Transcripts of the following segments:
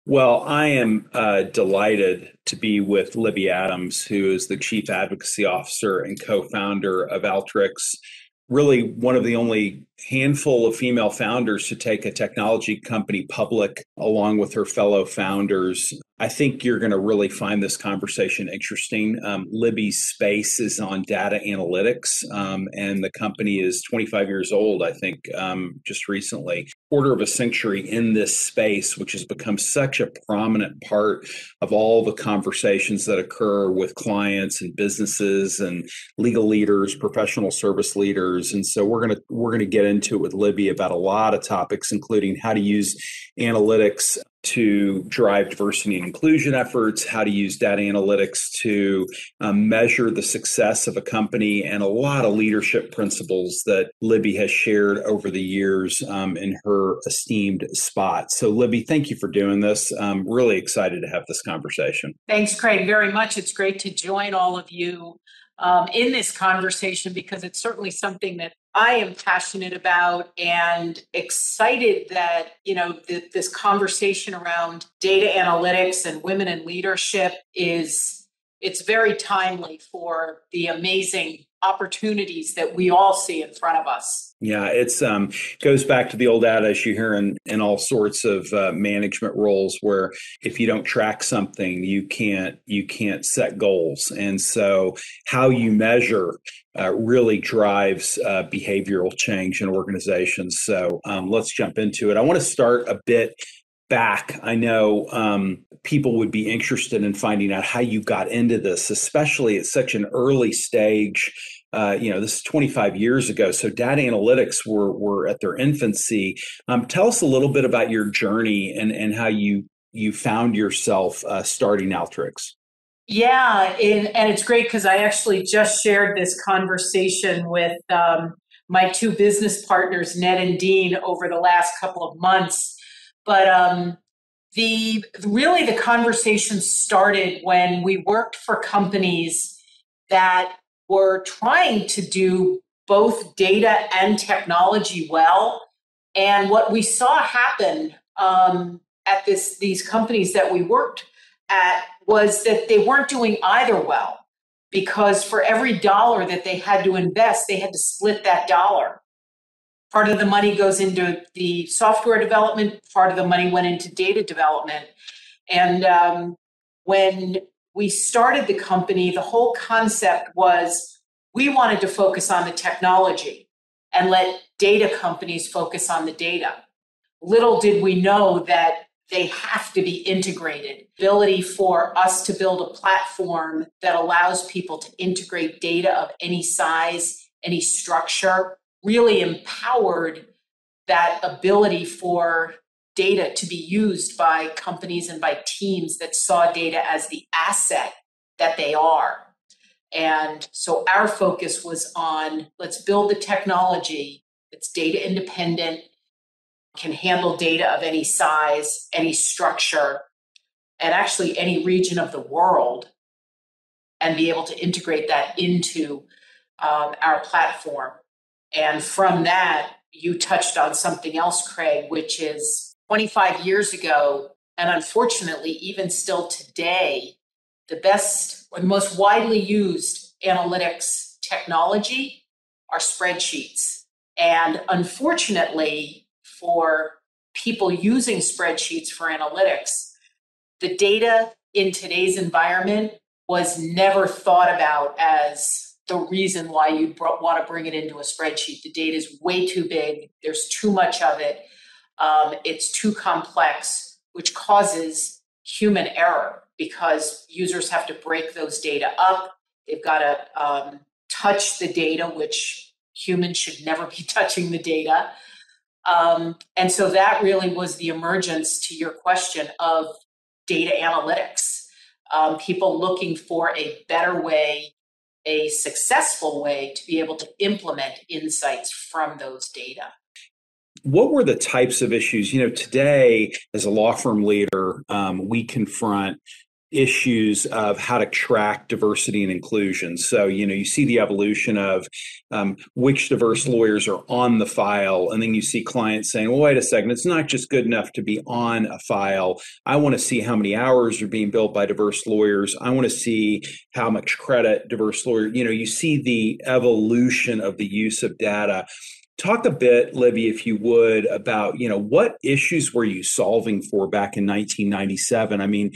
Well, I am delighted to be with Libby Adams, who is the Chief Advocacy Officer and co-founder of Alteryx. Really, one of the only handful of female founders to take a technology company public, along with her fellow founders. I think you're going to really find this conversation interesting. Libby's space is on data analytics, and the company is 25 years old, I think, just recently. Quarter of a century in this space, which has become such a prominent part of all the conversations that occur with clients and businesses and legal leaders, professional service leaders. And so we're gonna get into it with Libby about a lot of topics, including how to use analytics to drive diversity and inclusion efforts, how to use data analytics to measure the success of a company, and a lot of leadership principles that Libby has shared over the years in her esteemed spot. So, Libby, thank you for doing this. I'm really excited to have this conversation. Thanks, Craig, very much. It's great to join all of you in this conversation because it's certainly something that I am passionate about and excited that, this conversation around data analytics and women in leadership it's very timely for the amazing opportunities that we all see in front of us. Yeah, it's goes back to the old adage you hear in all sorts of management roles, where if you don't track something, you can't set goals, and so how you measure really drives behavioral change in organizations. So let's jump into it. I want to start a bit back. I know people would be interested in finding out how you got into this, especially at such an early stage. This is 25 years ago, so data analytics were at their infancy. Tell us a little bit about your journey and how you found yourself starting Alteryx. Yeah, and it's great because I actually just shared this conversation with my two business partners, Ned and Dean, over the last couple of months. But the conversation started when we worked for companies that were trying to do both data and technology well. And what we saw happen at these companies that we worked at was that they weren't doing either well, because for every dollar that they had to invest, they had to split that dollar. Part of the money goes into the software development, part of the money went into data development. And when we started the company, the whole concept was we wanted to focus on the technology and let data companies focus on the data. Little did we know that they have to be integrated. The ability for us to build a platform that allows people to integrate data of any size, any structure, really empowered that ability for data to be used by companies and by teams that saw data as the asset that they are. And so our focus was on, let's build the technology that's data independent, can handle data of any size, any structure, and actually any region of the world, and be able to integrate that into our platform. And from that, you touched on something else, Craig, which is 25 years ago, and unfortunately, even still today, the best or most widely used analytics technology are spreadsheets. And unfortunately, for people using spreadsheets for analytics, the data in today's environment was never thought about as the reason why you want to bring it into a spreadsheet. The data is way too big. There's too much of it. It's too complex, which causes human error because users have to break those data up. They've got to touch the data, which humans should never be touching the data. And so that really was the emergence, to your question, of data analytics. People looking for a better way, a successful way to be able to implement insights from those data. What were the types of issues? Today, as a law firm leader, we confront issues of how to track diversity and inclusion. So, you see the evolution of which diverse lawyers are on the file. And then you see clients saying, well, wait a second, it's not just good enough to be on a file. I want to see how many hours are being billed by diverse lawyers. I want to see how much credit diverse lawyers, you see the evolution of the use of data. Talk a bit, Libby, if you would, about, what issues were you solving for back in 1997? I mean,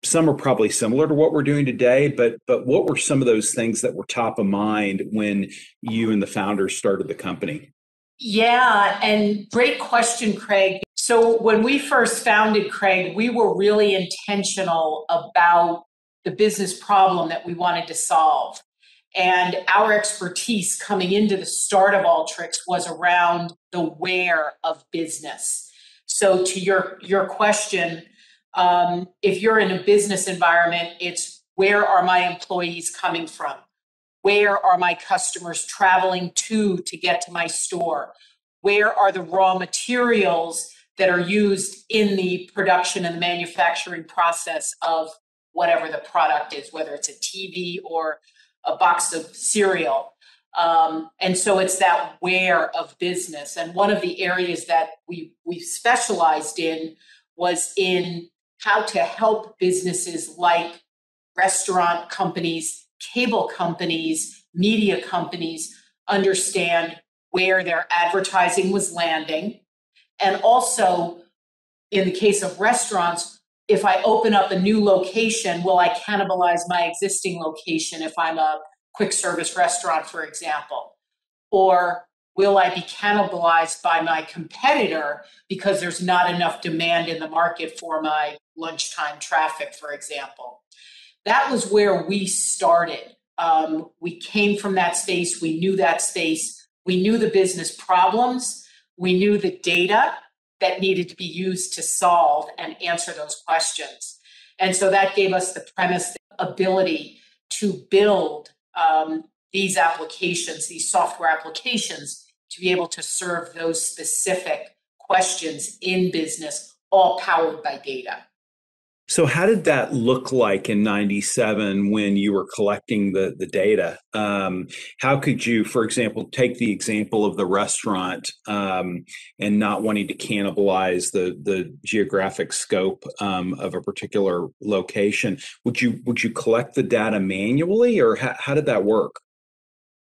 some are probably similar to what we're doing today, but what were some of those things that were top of mind when you and the founders started the company? Yeah, and great question, Craig. So when we first founded, Craig, we were really intentional about the business problem that we wanted to solve. And our expertise coming into the start of Alteryx was around the where of business. So to your question, if you're in a business environment, it's where are my employees coming from? Where are my customers traveling to get to my store? Where are the raw materials that are used in the production and the manufacturing process of whatever the product is, whether it's a TV or a box of cereal? And so it's that where of business. And one of the areas that we specialized in was in how to help businesses like restaurant companies, cable companies, media companies understand where their advertising was landing. And also, in the case of restaurants, if I open up a new location, will I cannibalize my existing location if I'm a quick service restaurant, for example? Or will I be cannibalized by my competitor because there's not enough demand in the market for my lunchtime traffic, for example? That was where we started. We came from that space. We knew that space. We knew the business problems. We knew the data that needed to be used to solve and answer those questions. And so that gave us the premise, the ability to build these applications, these software applications, to be able to serve those specific questions in business, all powered by data. So how did that look like in 97 when you were collecting the data? How could you, for example, take the example of the restaurant and not wanting to cannibalize the geographic scope of a particular location? Would you collect the data manually, or how did that work?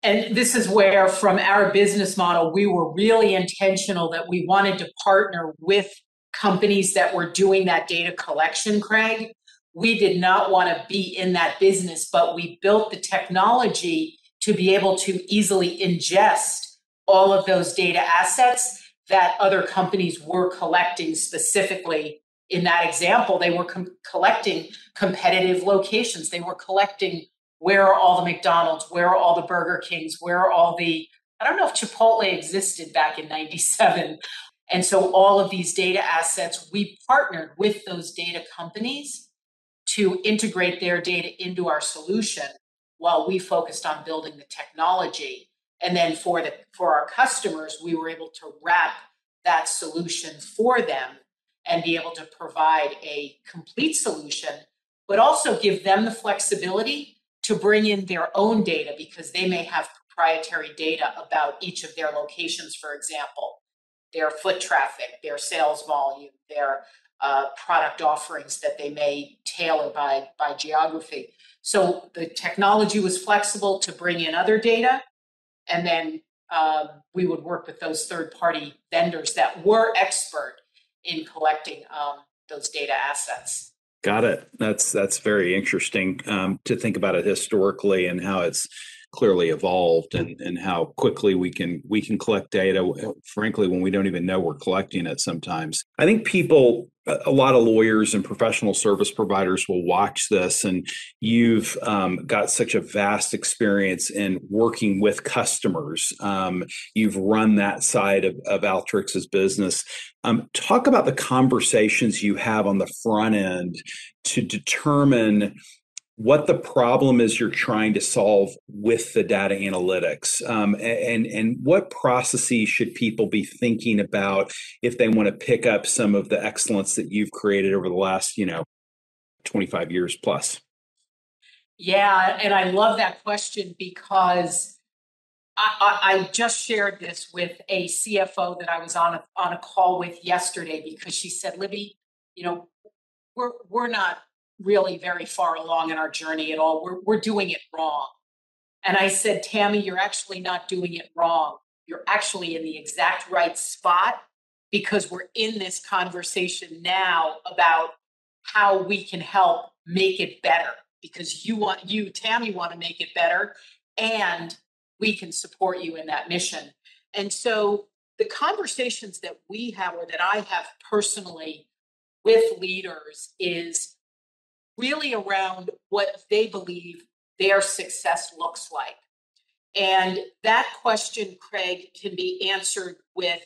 And this is where, from our business model, we were really intentional that we wanted to partner with companies that were doing that data collection, Craig. We did not want to be in that business, but we built the technology to be able to easily ingest all of those data assets that other companies were collecting. Specifically, in that example, they were collecting competitive locations. They were collecting where are all the McDonald's, where are all the Burger Kings, where are all the, I don't know if Chipotle existed back in 97. And so all of these data assets, we partnered with those data companies to integrate their data into our solution while we focused on building the technology. And then for our customers, we were able to wrap that solution for them and be able to provide a complete solution, but also give them the flexibility to bring in their own data, because they may have proprietary data about each of their locations, for example, their foot traffic, their sales volume, their product offerings that they may tailor by geography. So the technology was flexible to bring in other data, and then we would work with those third-party vendors that were expert in collecting those data assets. Got it. That's very interesting to think about it historically and how it's clearly evolved and how quickly we can collect data, frankly, when we don't even know we're collecting it sometimes. I think a lot of lawyers and professional service providers will watch this, and you've got such a vast experience in working with customers. You've run that side of Alteryx's business. Talk about the conversations you have on the front end to determine what the problem is you're trying to solve with the data analytics, and what processes should people be thinking about if they want to pick up some of the excellence that you've created over the last, 25 years plus? Yeah, and I love that question because I just shared this with a CFO that I was on a call with yesterday, because she said, Libby, we're not really very far along in our journey at all. We're doing it wrong. And I said, Tammy, you're actually not doing it wrong. You're actually in the exact right spot, because we're in this conversation now about how we can help make it better, because Tammy, want to make it better, and we can support you in that mission. And so the conversations that we have, or that I have personally with leaders, is really around what they believe their success looks like. And that question, Craig, can be answered with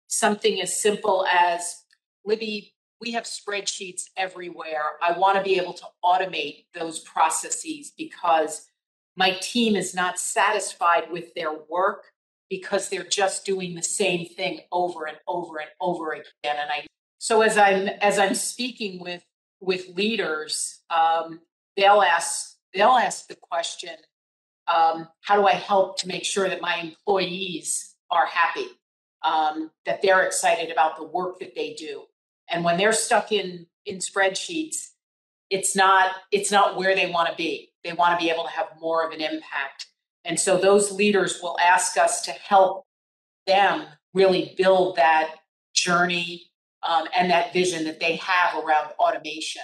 something as simple as, Libby, we have spreadsheets everywhere. I want to be able to automate those processes, because my team is not satisfied with their work, because they're just doing the same thing over and over and over again. So as I'm speaking with leaders, they'll ask the question, how do I help to make sure that my employees are happy, that they're excited about the work that they do? And when they're stuck in spreadsheets, it's not where they want to be. They want to be able to have more of an impact. And so those leaders will ask us to help them really build that journey, and that vision that they have around automation.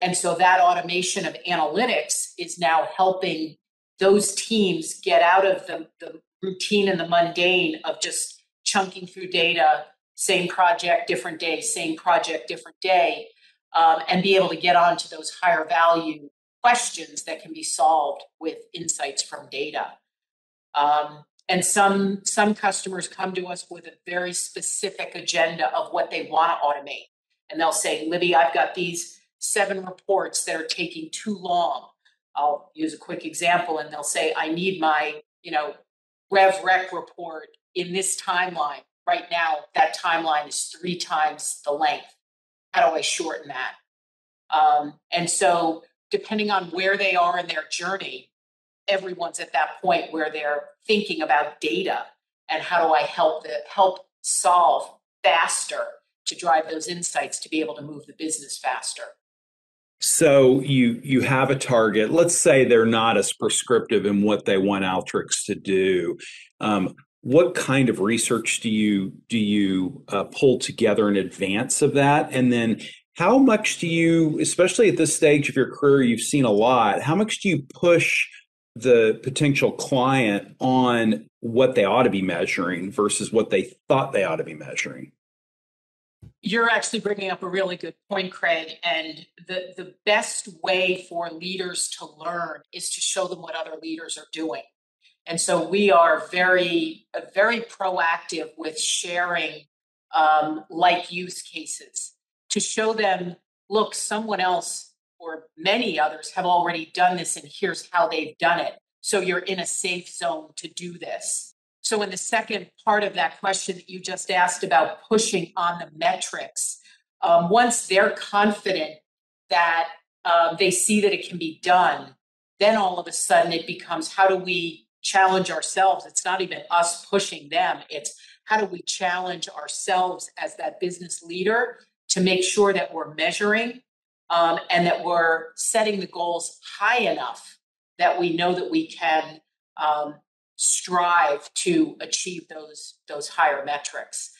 And so that automation of analytics is now helping those teams get out of the routine and the mundane of just chunking through data, same project, different day, same project, different day, and be able to get on to those higher value questions that can be solved with insights from data. And some customers come to us with a very specific agenda of what they want to automate. And they'll say, Libby, I've got these 7 reports that are taking too long. I'll use a quick example, and they'll say, I need my, Rev Rec report in this timeline. Right now, that timeline is 3 times the length. How do I shorten that? And so depending on where they are in their journey, everyone's at that point where they're thinking about data and how do I help solve faster to drive those insights to be able to move the business faster. So you have a target. Let's say they're not as prescriptive in what they want Alteryx to do. What kind of research do you pull together in advance of that? And then how much do you, especially at this stage of your career, you've seen a lot, how much do you push the potential client on what they ought to be measuring versus what they thought they ought to be measuring? You're actually bringing up a really good point, Craig. And the best way for leaders to learn is to show them what other leaders are doing. And so we are very proactive with sharing like use cases to show them, look, someone else or many others have already done this, and here's how they've done it. So you're in a safe zone to do this. So in the second part of that question that you just asked about pushing on the metrics, once they're confident that they see that it can be done, then all of a sudden it becomes, how do we challenge ourselves? It's not even us pushing them. It's how do we challenge ourselves as that business leader to make sure that we're measuring and that we're setting the goals high enough that we know that we can strive to achieve those higher metrics.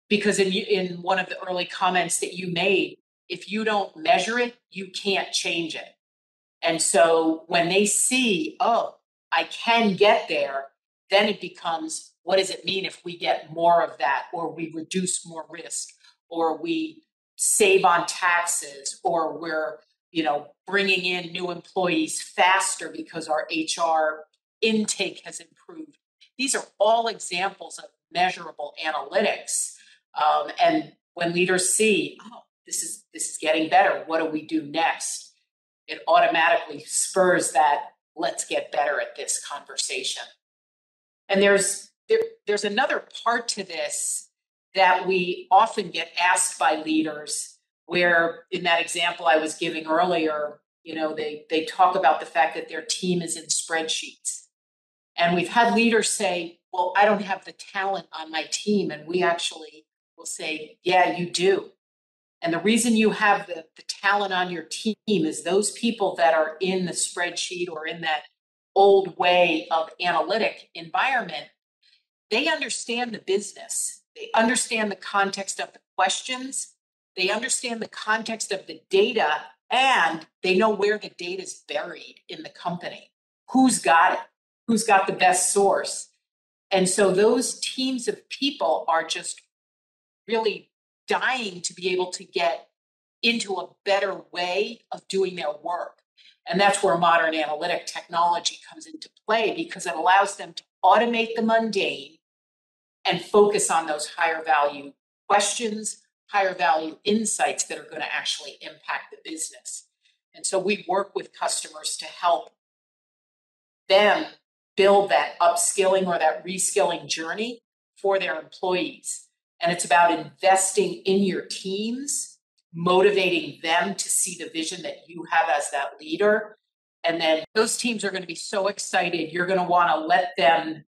Because in one of the early comments that you made, if you don't measure it, you can't change it. And so when they see, oh, I can get there, then it becomes, what does it mean if we get more of that, or we reduce more risk, or we save on taxes, or we're bringing in new employees faster because our HR intake has improved. These are all examples of measurable analytics. And when leaders see, oh, this is getting better, what do we do next? It automatically spurs that let's get better at this conversation. And there's another part to this that we often get asked by leaders where in that example I was giving earlier, they talk about the fact that their team is in spreadsheets. And we've had leaders say, well, I don't have the talent on my team. And we actually will say, yeah, you do. And the reason you have the talent on your team is those people that are in the spreadsheet or in that old way of analytic environment, they understand the business. They understand the context of the questions. They understand the context of the data, and they know where the data is buried in the company. Who's got it? Who's got the best source? And so those teams of people are just really dying to be able to get into a better way of doing their work. And that's where modern analytic technology comes into play, because it allows them to automate the mundane and focus on those higher value questions, higher value insights that are going to actually impact the business. And so we work with customers to help them build that upskilling or that reskilling journey for their employees. And it's about investing in your teams, motivating them to see the vision that you have as that leader. And then those teams are going to be so excited. You're going to want to let them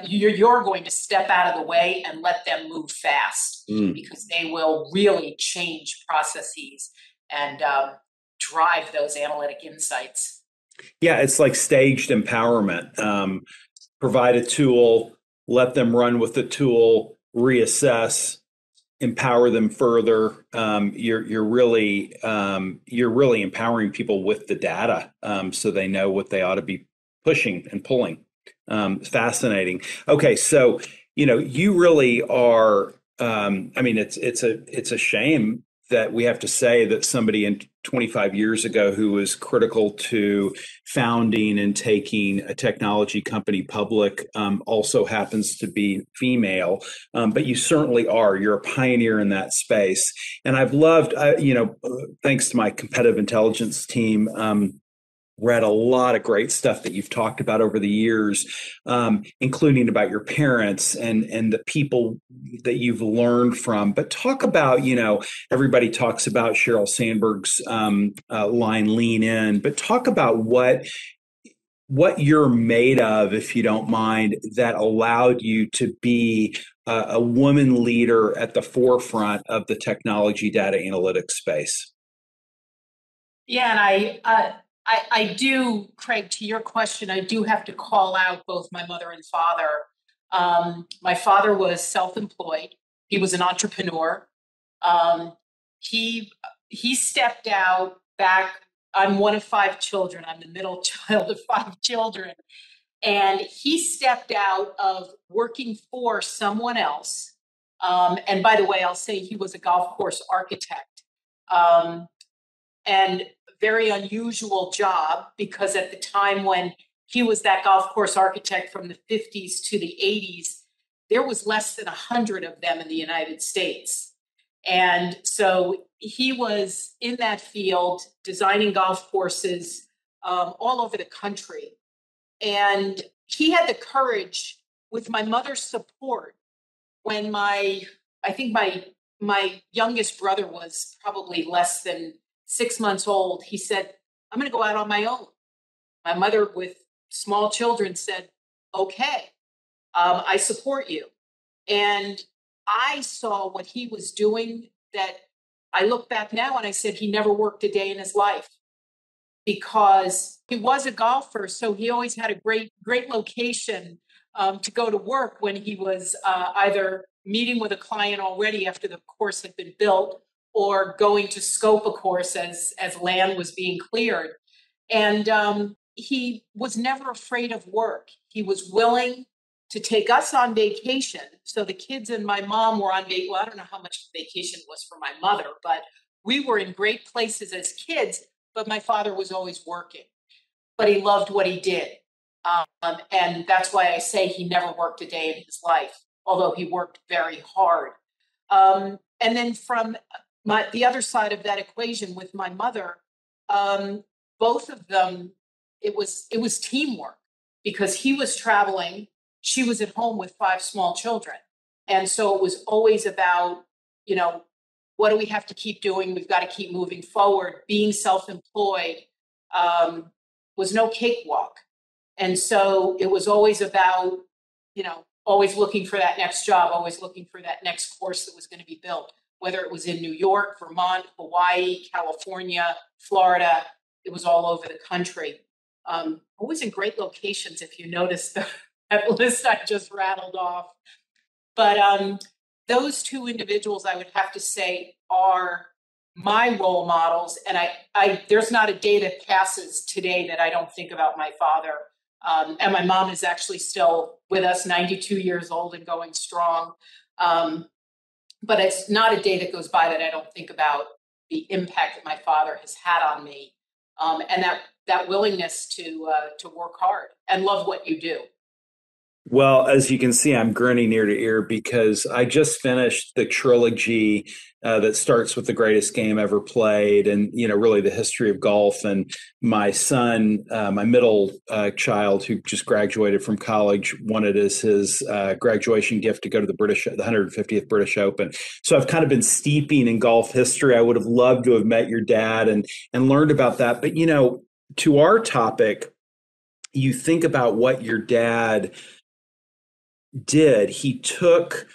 you're going to step out of the way and let them move fast, because they will really change processes and drive those analytic insights. Yeah, it's like staged empowerment. Provide a tool, let them run with the tool, reassess, empower them further. You're really empowering people with the data, so they know what they ought to be pushing and pulling. Fascinating. Okay, so you really are. It's a shame that we have to say that somebody in 25 years ago who was critical to founding and taking a technology company public also happens to be female. But you certainly are. You're a pioneer in that space. And I've loved, thanks to my competitive intelligence team, read a lot of great stuff that you've talked about over the years, including about your parents and the people that you've learned from. But talk about, everybody talks about Sheryl Sandberg's line, lean in, but talk about what you're made of, if you don't mind, that allowed you to be a woman leader at the forefront of the technology data analytics space. Yeah, and I do, Craig, to your question, I do have to call out both my mother and father. My father was self-employed. He was an entrepreneur. He stepped out back. I'm one of 5 children. I'm the middle child of 5 children. And he stepped out of working for someone else. And by the way, I'll say he was a golf course architect. And very unusual job, because at the time when he was that golf course architect from the 50s to the 80s, there was less than 100 of them in the United States. And so he was in that field designing golf courses all over the country. And he had the courage, with my mother's support, when I think my youngest brother was probably less than 6 months old, he said, I'm going to go out on my own. My mother, with small children, said, okay, I support you. And I saw what he was doing, that I look back now and I said he never worked a day in his life, because he was a golfer. So he always had a great location to go to work when he was either meeting with a client already after the course had been built, or going to scope a course as land was being cleared. And he was never afraid of work. He was willing to take us on vacation. So the kids and my mom were on vacation. Well, I don't know how much vacation was for my mother, but we were in great places as kids, but my father was always working. But he loved what he did. And that's why I say he never worked a day in his life, although he worked very hard. And then from the other side of that equation with my mother, both of them, it was teamwork, because he was traveling, she was at home with 5 small children. And so it was always about, what do we have to keep doing? We've got to keep moving forward. Being self-employed was no cakewalk. And so it was always about, always looking for that next job, always looking for that next course that was going to be built, whether it was in New York, Vermont, Hawaii, California, Florida. It was all over the country. Always in great locations, if you notice that list I just rattled off. But those two individuals, I would have to say, are my role models. And I there's not a day that passes today that I don't think about my father. And my mom is actually still with us, 92 years old and going strong. But it's not a day that goes by that I don't think about the impact that my father has had on me, and that willingness to work hard and love what you do. Well, as you can see, I'm grinning ear to ear because I just finished the trilogy that starts with the greatest game ever played, and really the history of golf. And my son, my middle child, who just graduated from college, wanted as his graduation gift to go to the 150th British Open. So I've kind of been steeping in golf history. I would have loved to have met your dad and learned about that. But to our topic, you think about what your dad did. He took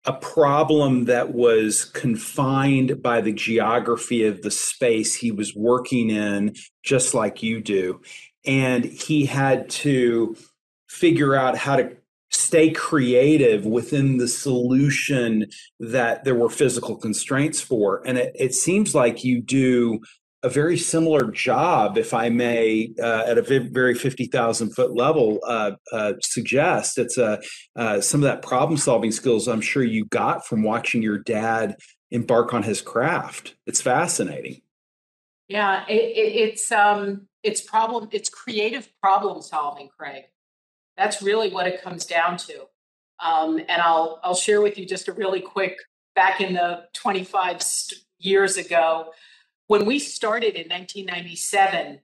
a problem that was confined by the geography of the space he was working in, just like you do. And he had to figure out how to stay creative within the solution that there were physical constraints for. And it seems like you do a very similar job, if I may, at a very 50,000 foot level, suggest. It's some of that problem solving skills I'm sure you got from watching your dad embark on his craft. It's fascinating. Yeah, it's creative problem solving, Craig. That's really what it comes down to. And I'll share with you just a really quick, back in the 25 years ago, when we started in 1997,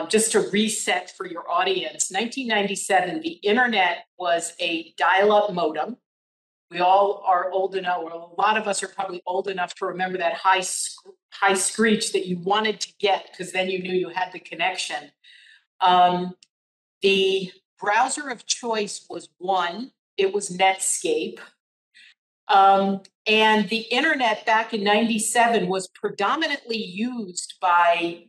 just to reset for your audience, 1997, the internet was a dial-up modem. We all are old enough, or a lot of us are probably old enough to remember that high screech that you wanted to get because then you knew you had the connection. The browser of choice was one. It was Netscape. And the internet back in 97 was predominantly used by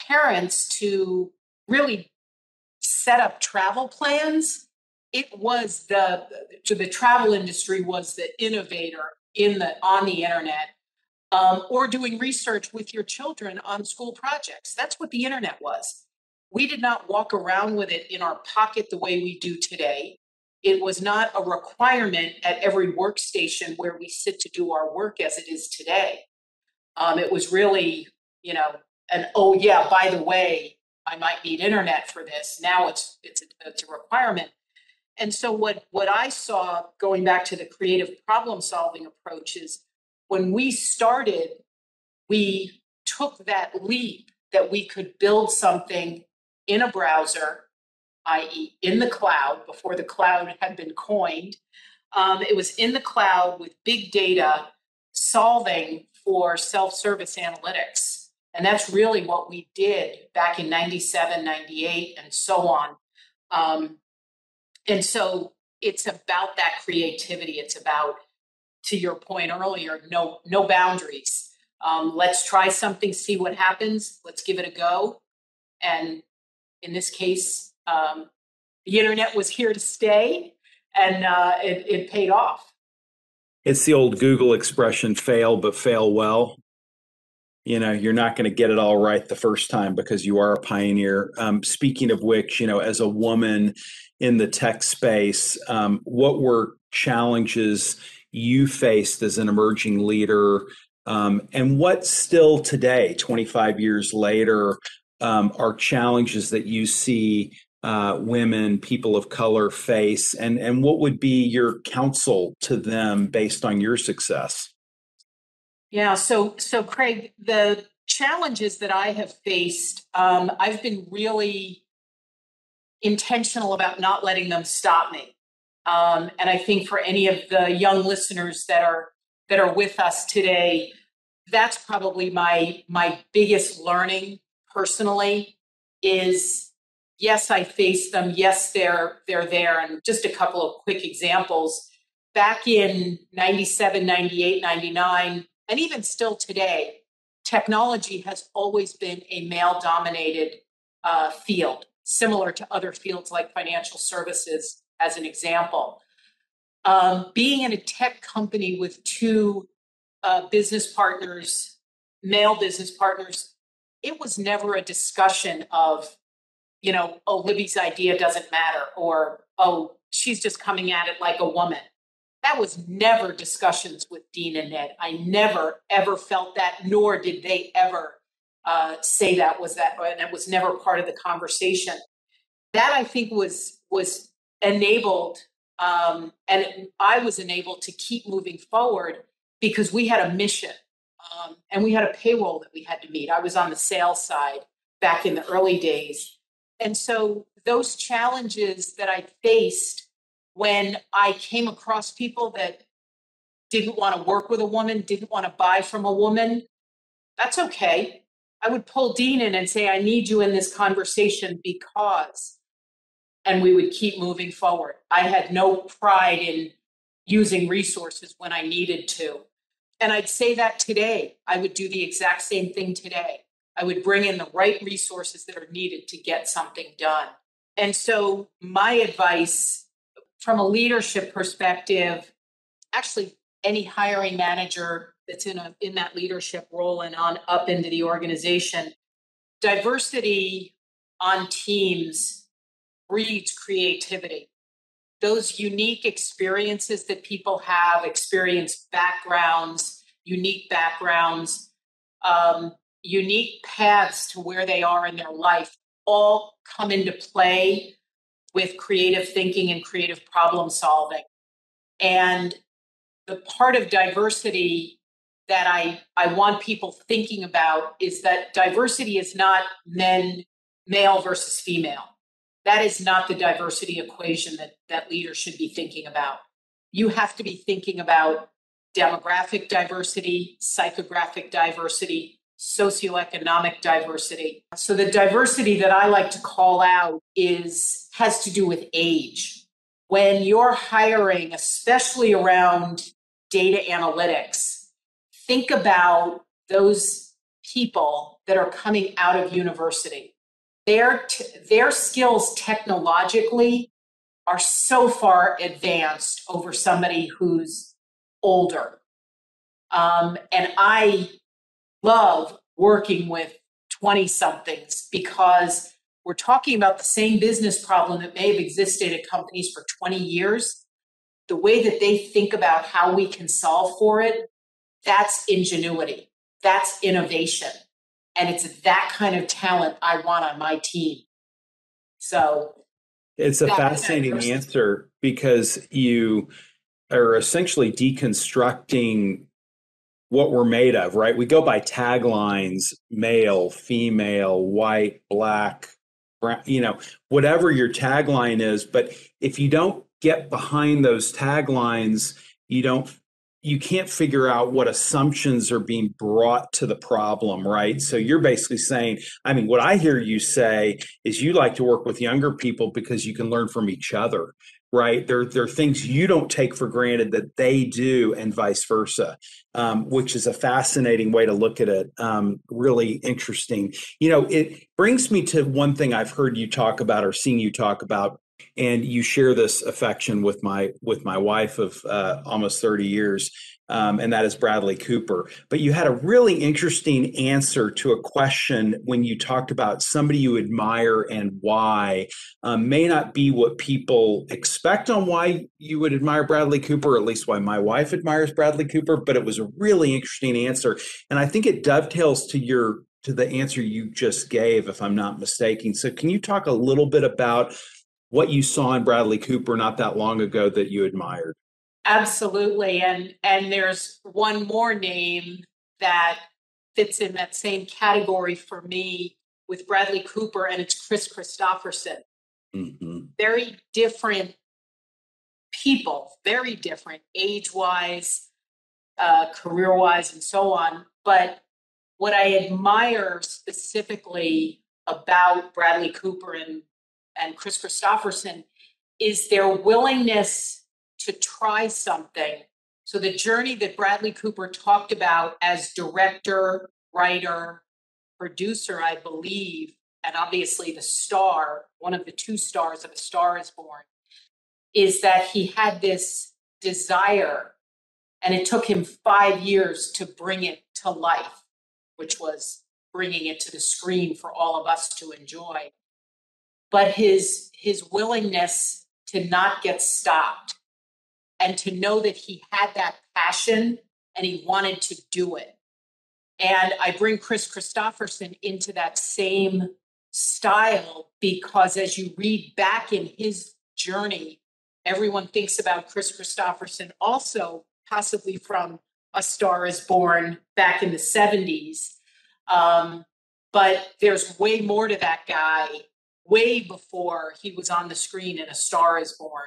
parents to really set up travel plans. It was the travel industry was the innovator on the internet, or doing research with your children on school projects. That's what the internet was. We did not walk around with it in our pocket the way we do today. It was not a requirement at every workstation where we sit to do our work as it is today. It was really, oh yeah, by the way, I might need internet for this. Now it's a requirement. And so what I saw, going back to the creative problem solving approach, is when we started, we took that leap that we could build something in a browser, i.e. in the cloud, before the cloud had been coined. It was in the cloud with big data solving for self-service analytics. And that's really what we did back in 97, 98, and so on. And so it's about that creativity. It's about, to your point earlier, no boundaries. Let's try something, see what happens. Let's give it a go. And in this case, the internet was here to stay, and it paid off. It's the old Google expression, fail, but fail well. You're not going to get it all right the first time because you are a pioneer. Speaking of which, as a woman in the tech space, what were challenges you faced as an emerging leader? And what still today, 25 years later, are challenges that you see women, people of color face? And what would be your counsel to them based on your success? Yeah, so Craig, the challenges that I have faced, I've been really intentional about not letting them stop me. And I think for any of the young listeners that are with us today, that's probably my biggest learning personally is, yes, I face them. Yes, they're there. And just a couple of quick examples. Back in 97, 98, 99, and even still today, technology has always been a male-dominated field, similar to other fields like financial services, as an example. Being in a tech company with two business partners, male business partners, it was never a discussion of, oh, Libby's idea doesn't matter, or, oh, she's just coming at it like a woman. That was never discussions with Dean and Ned. I never, ever felt that, nor did they ever say that, and it was never part of the conversation. That, I think, was enabled, and I was enabled to keep moving forward because we had a mission, and we had a payroll that we had to meet. I was on the sales side back in the early days. And so those challenges that I faced when I came across people that didn't want to work with a woman, didn't want to buy from a woman, that's okay. I would pull Dean in and say, I need you in this conversation because, and we would keep moving forward. I had no pride in using resources when I needed to. And I'd say that today. I would do the exact same thing today. I would bring in the right resources that are needed to get something done. And so my advice from a leadership perspective, actually any hiring manager that's in that leadership role and on up into the organization, diversity on teams breeds creativity. Those unique experiences that people have, unique backgrounds, unique paths to where they are in their life, all come into play with creative thinking and creative problem solving. And the part of diversity that I want people thinking about is that diversity is not male versus female. That is not the diversity equation that leaders should be thinking about. You have to be thinking about demographic diversity, psychographic diversity, socioeconomic diversity. So the diversity that I like to call out has to do with age. When you're hiring, especially around data analytics, think about those people that are coming out of university. Their skills technologically are so far advanced over somebody who's older. And I love working with 20-somethings because we're talking about the same business problem that may have existed at companies for 20 years. The way that they think about how we can solve for it, that's ingenuity. That's innovation. And it's that kind of talent I want on my team. So it's a fascinating answer because you are essentially deconstructing what we're made of, right? We go by taglines: male, female, white, black, brown, whatever your tagline is. But if you don't get behind those taglines, you can't figure out what assumptions are being brought to the problem, right? So you're basically saying, what I hear you say is you like to work with younger people because you can learn from each other, right? There are things you don't take for granted that they do, and vice versa, which is a fascinating way to look at it. Really interesting. It brings me to one thing I've heard you talk about or seen you talk about, and you share this affection with my wife of almost 30 years, and that is Bradley Cooper. But you had a really interesting answer to a question when you talked about somebody you admire and why. May not be what people expect on why you would admire Bradley Cooper, or at least why my wife admires Bradley Cooper, but it was a really interesting answer. And I think it dovetails to the answer you just gave, if I'm not mistaken. So can you talk a little bit about what you saw in Bradley Cooper not that long ago that you admired? Absolutely. And there's one more name that fits in that same category for me with Bradley Cooper, and it's Kristofferson. Mm-hmm. Very different people, very different age-wise, career-wise and so on. But what I admire specifically about Bradley Cooper and Kris Kristofferson is their willingness to try something. So the journey that Bradley Cooper talked about as director, writer, producer, I believe, and obviously the star, one of the two stars of A Star is Born, is that he had this desire, and it took him 5 years to bring it to life, which was bringing it to the screen for all of us to enjoy. But his willingness to not get stopped and to know that he had that passion and he wanted to do it. And I bring Kris Kristofferson into that same style because as you read back in his journey, everyone thinks about Kris Kristofferson also possibly from A Star is Born back in the 70s. But there's way more to that guy way before he was on the screen in A Star is Born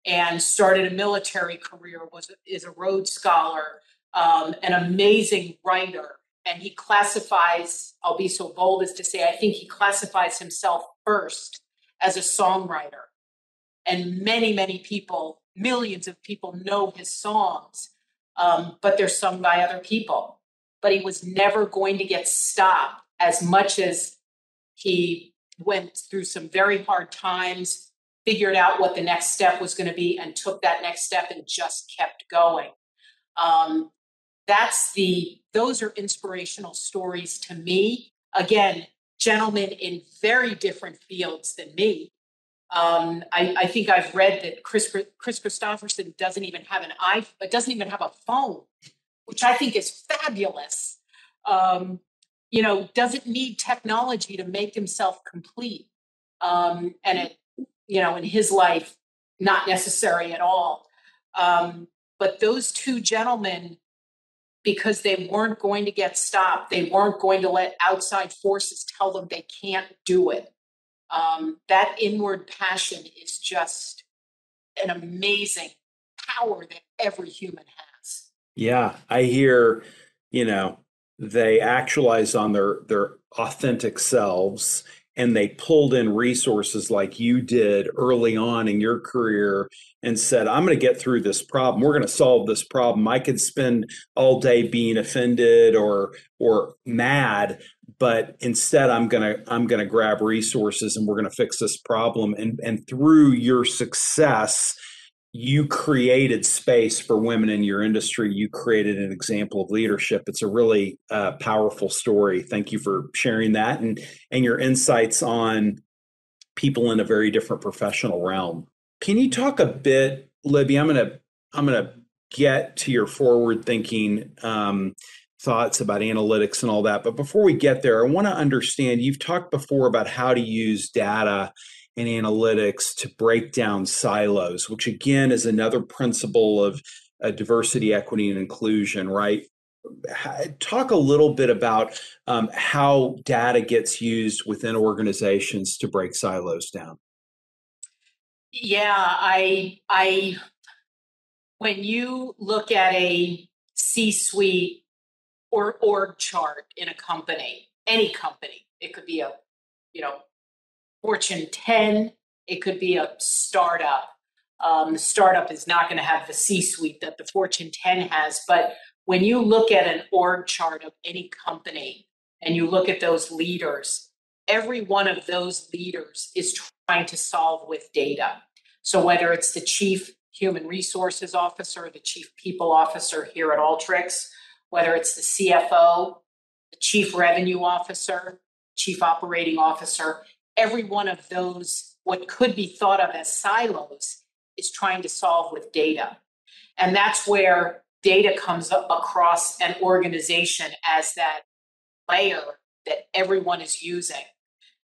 and started a military career, is a Rhodes Scholar, an amazing writer. And he classifies, I'll be so bold as to say, I think he classifies himself first as a songwriter. And many, many people, millions of people know his songs, but they're sung by other people. But he was never going to get stopped as much as he went through some very hard times, figured out what the next step was going to be, and took that next step and just kept going. Those are inspirational stories to me. Again, gentlemen in very different fields than me. I think I've read that Kris Kristofferson doesn't even have doesn't even have a phone, which I think is fabulous. Doesn't need technology to make himself complete. And in his life, not necessary at all. But those two gentlemen, because they weren't going to get stopped, they weren't going to let outside forces tell them they can't do it. That inward passion is just an amazing power that every human has. Yeah, I hear, they actualized on their authentic selves and they pulled in resources like you did early on in your career and said, I'm going to get through this problem. We're going to solve this problem. I could spend all day being offended or mad, but instead I'm going to grab resources and we're going to fix this problem. And through your success, you created space for women in your industry. You created an example of leadership. It's a really powerful story. Thank you for sharing that and your insights on people in a very different professional realm. Can you talk a bit, Libby? I'm gonna get to your forward thinking thoughts about analytics and all that. But before we get there, I want to understand. You've talked before about how to use data and analytics to break down silos, which again is another principle of diversity, equity, and inclusion, right? Talk a little bit about how data gets used within organizations to break silos down. Yeah, I when you look at a C-suite or org chart in a company, any company, it could be a, Fortune 10, it could be a startup. The startup is not going to have the C-suite that the Fortune 10 has, but when you look at an org chart of any company and you look at those leaders, every one of those leaders is trying to solve with data. So whether it's the chief human resources officer, the chief people officer here at Alteryx, whether it's the CFO, the chief revenue officer, chief operating officer, every one of those, what could be thought of as silos, is trying to solve with data. And that's where data comes across an organization as that layer that everyone is using.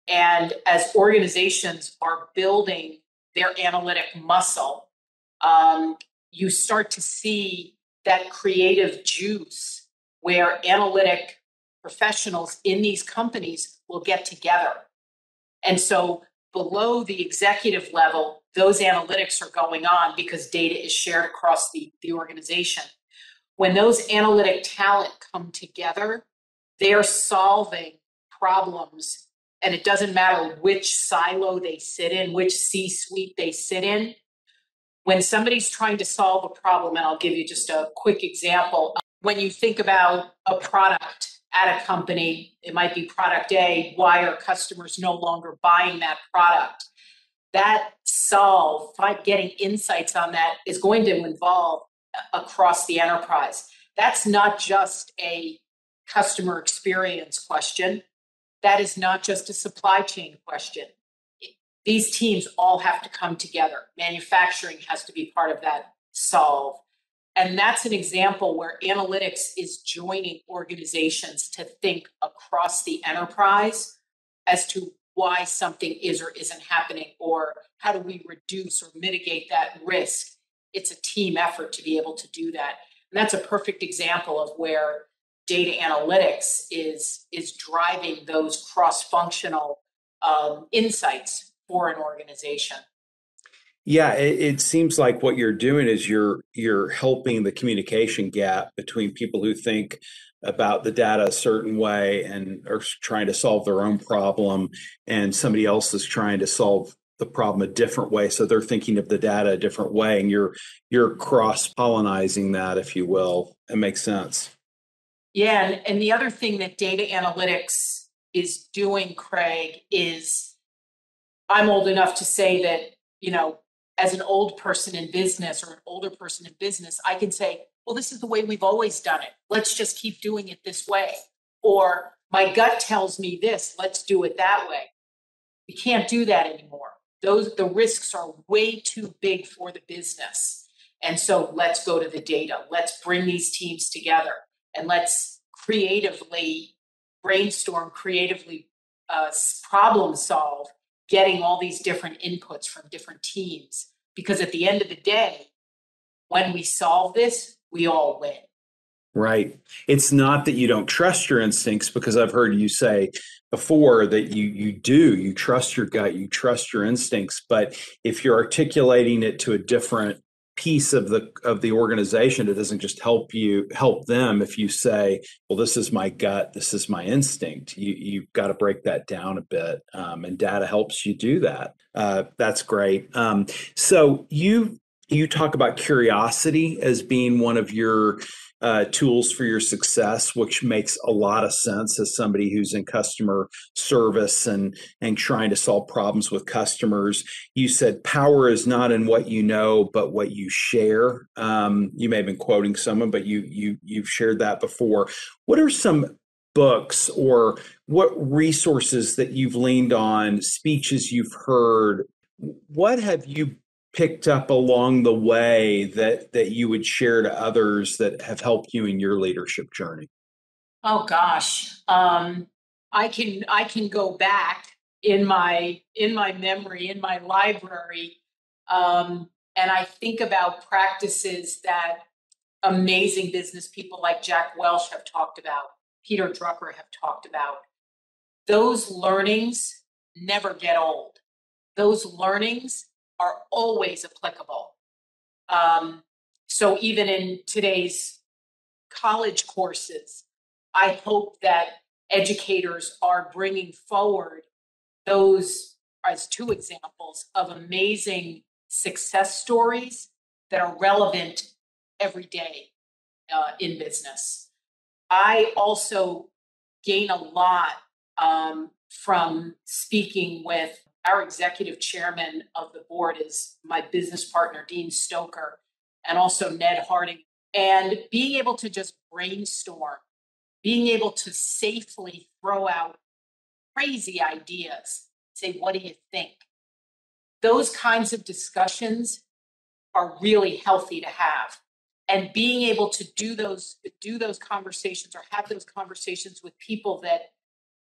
And as organizations are building their analytic muscle, you start to see that creative juice where analytic professionals in these companies will get together. And so below the executive level, those analytics are going on because data is shared across the organization. when those analytic talent come together, they're solving problems. And it doesn't matter which silo they sit in, which C-suite they sit in. When somebody's trying to solve a problem, and I'll give you just a quick example. When you think about a product at a company, it might be product A, why are customers no longer buying that product? That getting insights on that is going to involve across the enterprise. That's not just a customer experience question. That is not just a supply chain question. These teams all have to come together. Manufacturing has to be part of that solve. And that's an example where analytics is joining organizations to think across the enterprise as to why something is or isn't happening, or how do we reduce or mitigate that risk. It's a team effort to be able to do that. And that's a perfect example of where data analytics is driving those cross-functional insights for an organization. Yeah, it seems like what you're doing is you're helping the communication gap between people who think about the data a certain way and are trying to solve their own problem, and somebody else is trying to solve the problem a different way. So they're thinking of the data a different way, and you're cross-pollinizing that, if you will. It makes sense. Yeah, and the other thing that data analytics is doing, Craig, is I'm old enough to say that, as an old person in business or an older person in business, I can say, well, this is the way we've always done it. Let's just keep doing it this way. Or my gut tells me this, let's do it that way. You can't do that anymore. The risks are way too big for the business. And so let's go to the data. Let's bring these teams together and let's creatively brainstorm, creatively problem solve, getting all these different inputs from different teams. Because at the end of the day, when we solve this, we all win. Right. It's not that you don't trust your instincts, because I've heard you say before that you trust your gut, you trust your instincts. But if you're articulating it to a different piece of the organization, it doesn't just help them. If you say, well, this is my gut, this is my instinct, you've got to break that down a bit. And data helps you do that. That's great. So you talk about curiosity as being one of your tools for your success, which makes a lot of sense as somebody who's in customer service and trying to solve problems with customers. You said power is not in what you know, but what you share. You may have been quoting someone, but you've shared that before. What are some books or what resources that you've leaned on, speeches you've heard? What have you picked up along the way that you would share to others that have helped you in your leadership journey? Oh gosh, I can go back in my memory, in my library, and I think about practices that amazing business people like Jack Welch have talked about, Peter Drucker have talked about. Those learnings never get old. Those learnings are always applicable. So even in today's college courses, I hope that educators are bringing forward those as two examples of amazing success stories that are relevant every day in business. I also gain a lot from speaking with our executive chairman of the board is my business partner, Dean Stoker, and also Ned Harding. And being able to just brainstorm, being able to safely throw out crazy ideas, say, what do you think? Those kinds of discussions are really healthy to have. And being able to do those conversations or have those conversations with people that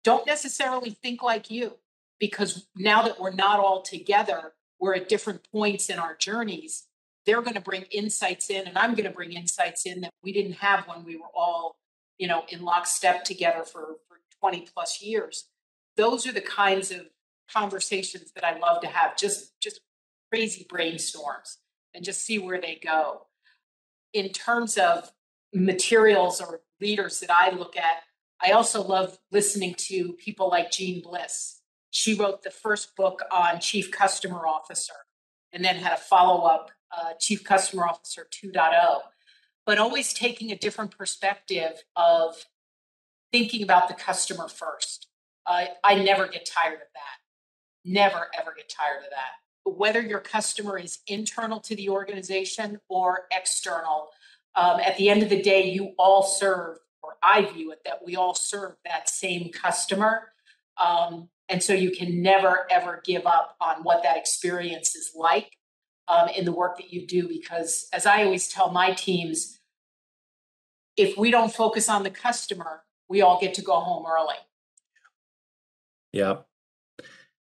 don't necessarily think like you, because now that we're not all together, we're at different points in our journeys. They're going to bring insights in, and I'm going to bring insights in that we didn't have when we were all, in lockstep together for 20 plus years. Those are the kinds of conversations that I love to have, just crazy brainstorms and just see where they go. In terms of materials or leaders that I look at, I also love listening to people like Jean Bliss. She wrote the first book on Chief Customer Officer and then had a follow-up, Chief Customer Officer 2.0, but always taking a different perspective of thinking about the customer first. I never get tired of that. Never, ever get tired of that. But whether your customer is internal to the organization or external, at the end of the day, you all serve, or I view it that we all serve that same customer. And so you can never, ever give up on what that experience is like in the work that you do, because as I always tell my teams, if we don't focus on the customer, we all get to go home early. Yeah.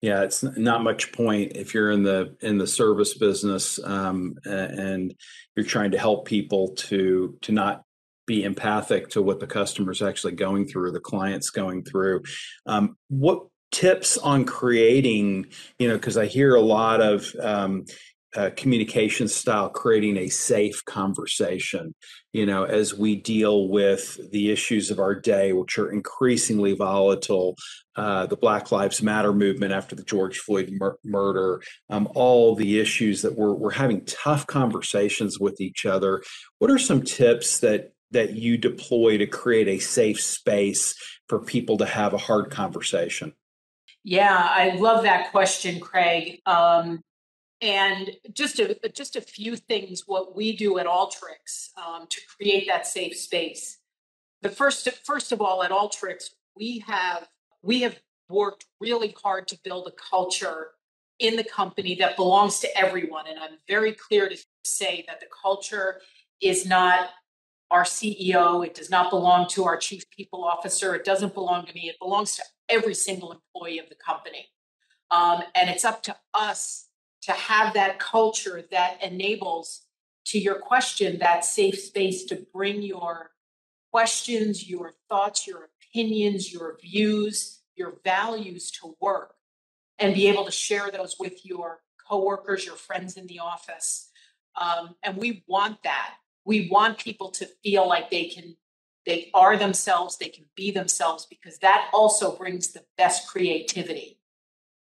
Yeah, it's not much point if you're in the service business and you're trying to help people to not be empathic to what the customer's actually going through, the client's going through. What tips on creating, because I hear a lot of communication style, creating a safe conversation, as we deal with the issues of our day, which are increasingly volatile, the Black Lives Matter movement after the George Floyd murder, all the issues that we're having tough conversations with each other. What are some tips that you deploy to create a safe space for people to have a hard conversation? Yeah, I love that question, Craig. And just a few things, what we do at Alteryx to create that safe space. The first of all, at Alteryx, we have worked really hard to build a culture in the company that belongs to everyone. And I'm very clear to say that the culture is not our CEO. It does not belong to our chief people officer. It doesn't belong to me. It belongs to every single employee of the company. And it's up to us to have that culture that enables, to your question, that safe space to bring your questions, your thoughts, your opinions, your views, your values to work, and be able to share those with your coworkers, your friends in the office. And we want that. We want people to feel like they are themselves, they can be themselves, because that also brings the best creativity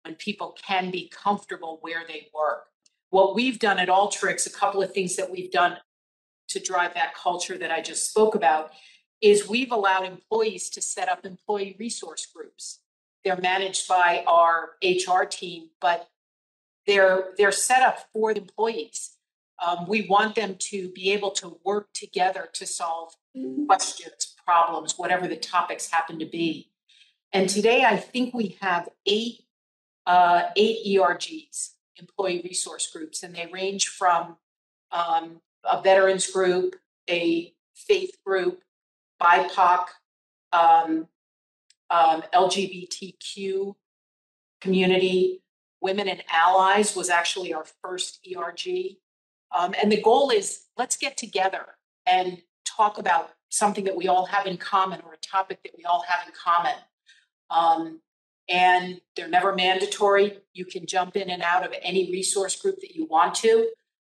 when people can be comfortable where they work. What we've done at Alteryx, a couple of things that we've done to drive that culture that I just spoke about, is we've allowed employees to set up employee resource groups. They're managed by our HR team, but they're set up for the employees. We want them to be able to work together to solve questions, problems, whatever the topics happen to be. And today, I think we have eight ERGs, employee resource groups, and they range from a veterans group, a faith group, BIPOC, LGBTQ community, women and allies was actually our first ERG. And the goal is, let's get together and talk about something that we all have in common, or a topic that we all have in common. And they're never mandatory. You can jump in and out of any resource group that you want to,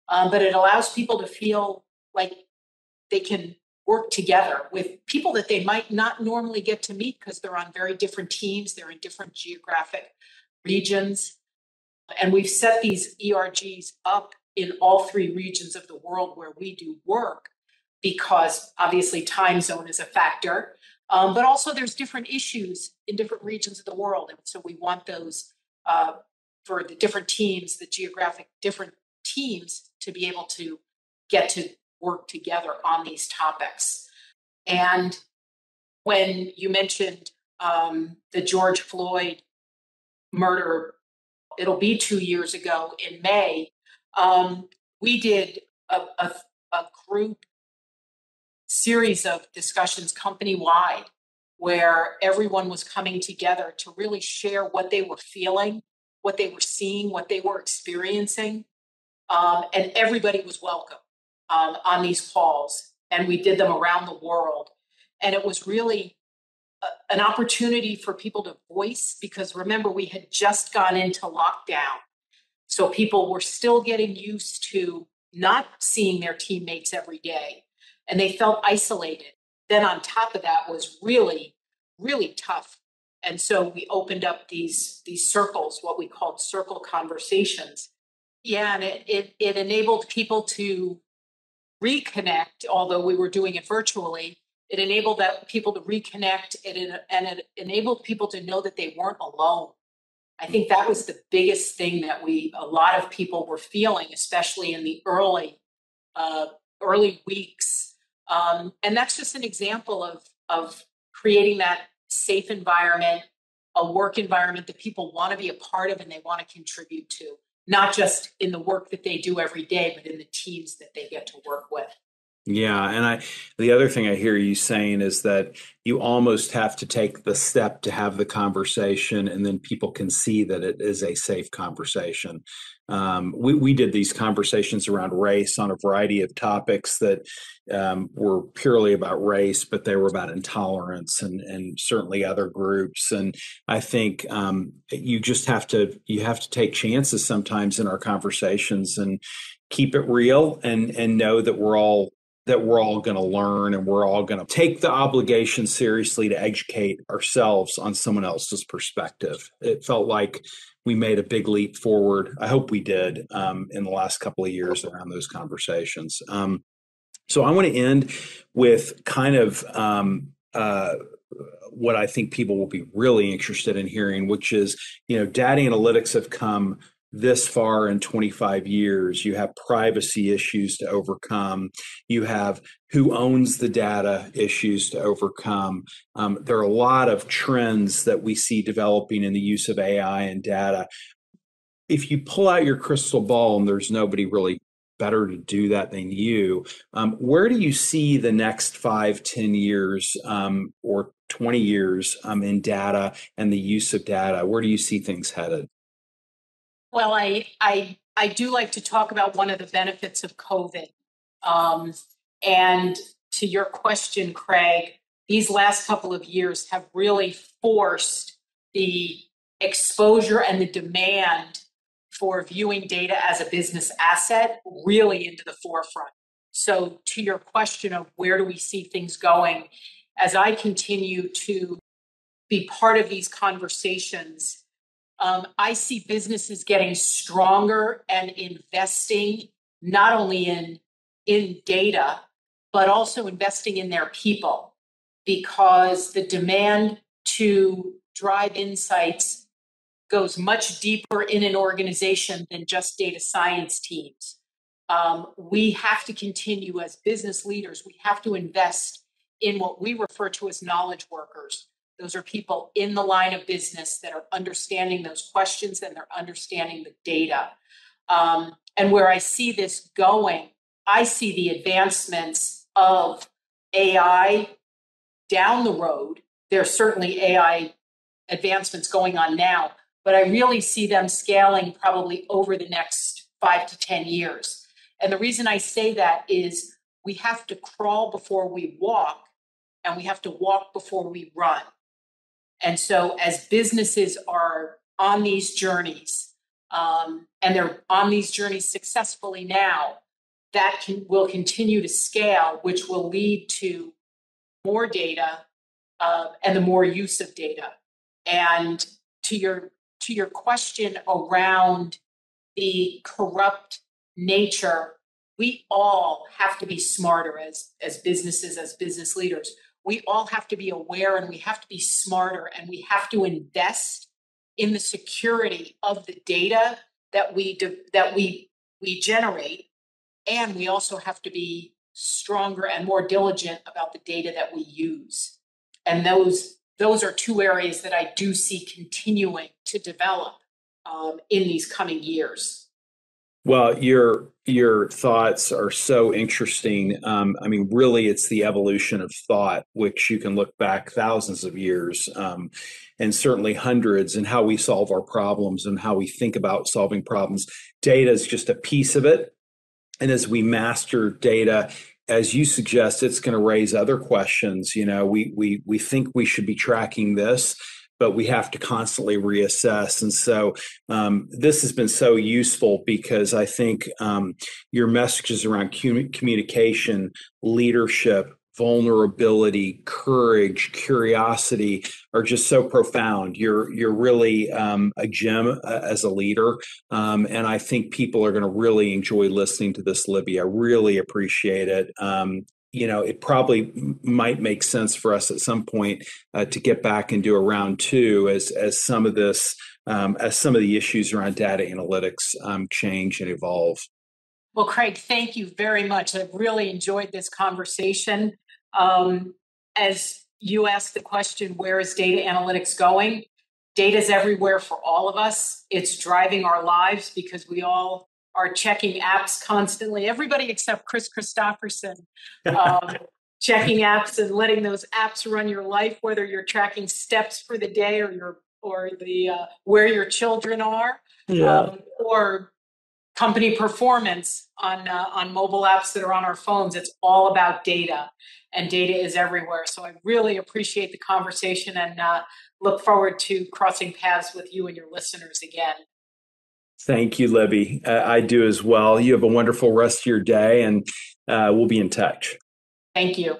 but it allows people to feel like they can work together with people that they might not normally get to meet because they're on very different teams, they're in different geographic regions. And we've set these ERGs up in all three regions of the world where we do work, because obviously time zone is a factor, but also there's different issues in different regions of the world. And so we want those for the different teams, the geographic different teams, to be able to get to work together on these topics. And when you mentioned the George Floyd murder, it'll be 2 years ago in May, we did a group series of discussions company-wide where everyone was coming together to really share what they were feeling, what they were seeing, what they were experiencing. And everybody was welcome on these calls. And we did them around the world. And it was really an opportunity for people to voice, because remember, we had just gone into lockdown. So people were still getting used to not seeing their teammates every day. and they felt isolated. Then on top of that was really, really tough. And so we opened up these circles, what we called circle conversations. Yeah, and it enabled people to reconnect, although we were doing it virtually. It enabled people to reconnect, and it enabled people to know that they weren't alone. I think that was the biggest thing that a lot of people were feeling, especially in the early weeks. And that's just an example of creating that safe environment, a work environment that people want to be a part of and they want to contribute to, not just in the work that they do every day, but in the teams that they get to work with. Yeah. And the other thing I hear you saying is that you almost have to take the step to have the conversation, and then people can see that it is a safe conversation. We did these conversations around race on a variety of topics that were purely about race, but they were about intolerance and certainly other groups. And I think you have to take chances sometimes in our conversations and keep it real and know that we're all going to learn, and we're all going to take the obligation seriously to educate ourselves on someone else's perspective. It felt like we made a big leap forward. I hope we did in the last couple of years around those conversations. So I want to end with kind of what I think people will be really interested in hearing, which is, data analytics have come this far in 25 years. You have privacy issues to overcome. You have who owns the data issues to overcome. There are a lot of trends that we see developing in the use of AI and data. If you pull out your crystal ball, and there's nobody really better to do that than you, where do you see the next 5, 10 years or 20 years in data and the use of data? Where do you see things headed? Well, I do like to talk about one of the benefits of COVID. And to your question, Craig, these last couple of years have really forced the exposure and the demand for viewing data as a business asset really into the forefront. So to your question of where do we see things going, as I continue to be part of these conversations, I see businesses getting stronger and investing not only in data, but also investing in their people, because the demand to drive insights goes much deeper in an organization than just data science teams. We have to continue as business leaders, we have to invest in what we refer to as knowledge workers. Those are people in the line of business that are understanding those questions and they're understanding the data. And where I see this going, I see the advancements of AI down the road. There's certainly AI advancements going on now, but I really see them scaling probably over the next 5 to 10 years. And the reason I say that is we have to crawl before we walk, and we have to walk before we run. And so as businesses are on these journeys, and they're on these journeys successfully now, will continue to scale, which will lead to more data and the more use of data. And to your question around the corrupt nature, we all have to be smarter as businesses, as business leaders. We all have to be aware, and we have to be smarter, and we have to invest in the security of the data that we generate, and we also have to be stronger and more diligent about the data that we use. And those are two areas that I do see continuing to develop in these coming years. Well, your thoughts are so interesting. Really, it's the evolution of thought, which you can look back thousands of years, and certainly hundreds, and how we solve our problems and how we think about solving problems. Data is just a piece of it. And as we master data, as you suggest, it's going to raise other questions. We think we should be tracking this, but we have to constantly reassess. And so this has been so useful because I think your messages around communication, leadership, vulnerability, courage, curiosity are just so profound. You're really a gem as a leader, and I think people are going to really enjoy listening to this, Libby. I really appreciate it. It probably might make sense for us at some point to get back and do a round two as some of this, as some of the issues around data analytics change and evolve. Well, Craig, thank you very much. I've really enjoyed this conversation. As you asked the question, where is data analytics going? Data is everywhere for all of us. It's driving our lives because we all are checking apps constantly. Everybody except Kristofferson, checking apps and letting those apps run your life, whether you're tracking steps for the day or where your children are, or company performance on mobile apps that are on our phones. It's all about data, and data is everywhere. So I really appreciate the conversation and look forward to crossing paths with you and your listeners again. Thank you, Libby. I do as well. You have a wonderful rest of your day, and we'll be in touch. Thank you.